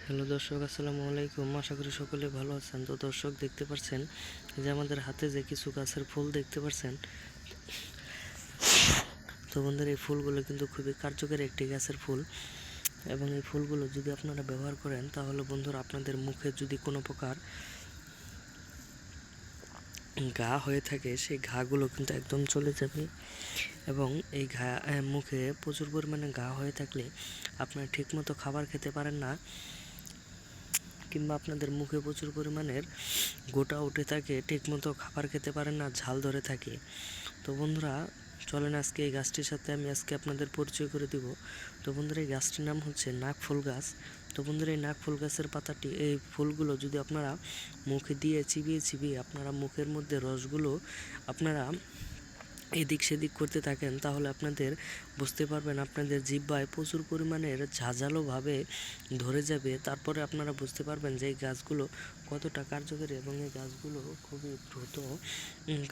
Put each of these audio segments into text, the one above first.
Hello দর্শক, আসসালামু আলাইকুম। আশা করি সকলে ভালো আছেন। তো দর্শক, দেখতে পাচ্ছেন যে আমাদের হাতে যে কিছু গাছের ফুল দেখতে পাচ্ছেন। তো বন্ধুরা, এই ফুলগুলো কিন্তু খুবই কার্যকরী একটি গাছের ফুল, এবং এই ফুলগুলো যদি আপনারা ব্যবহার করেন তাহলে বন্ধুরা আপনাদের মুখে যদি কোনো প্রকার ঘা হয়ে থাকে সেই ঘাগুলো কিন্তু একদম চলে যাবে। এবং এই মুখে প্রচুর পরিমাণে ঘা হয়ে থাকলে আপনারা ঠিকমতো খাবার খেতে পারেন না, কিংবা আপনাদের মুখে প্রচুর পরিমাণের গোটা উঠে থাকে, ঠিকমতো খাবার খেতে পারেন না, ঝাল ধরে থাকে। তো বন্ধুরা, চলেন আজকে এই গাছটির সাথে আমি আপনাদের পরিচয় করে দিব। তো বন্ধুরা, এই গাছটির নাম হচ্ছে নাকফুল গাছ। তো বন্ধুরা, এই নাকফুল গাছের পাতাটি, এই ফুলগুলো যদি আপনারা মুখে দিয়ে চিবিয়ে আপনারা মুখের মধ্যে রসগুলো আপনারা এদিক সেদিক করতে থাকেন, তাহলে আপনাদের বুঝতে পারবেন আপনাদের জিহ্বায় প্রচুর পরিমাণের ঝাঁঝালোভাবে ধরে যাবে। তারপরে আপনারা বুঝতে পারবেন যে এই গাছগুলো কতটা কার্যকরী, এবং এই গাছগুলো খুবই দ্রুত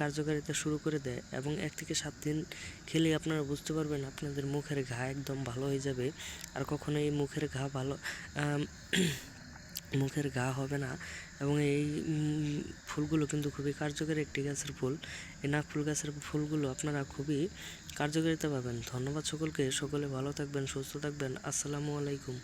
কার্যকারিতা শুরু করে দেয়। এবং 1 থেকে 7 দিন খেলে আপনারা বুঝতে পারবেন আপনাদের মুখের ঘা একদম ভালো হয়ে যাবে। আর কখনো এই মুখের ঘা হবে না। এবং এই ফুলগুলো কিন্তু খুবই কার্যকরী একটি গাছের ফুল। এই নাকফুল গাছের ফুলগুলো আপনারা খুবই কার্যকারিতা পাবেন। ধন্যবাদ সকলকে। সকলে ভালো থাকবেন, সুস্থ থাকবেন। আসসালামু আলাইকুম।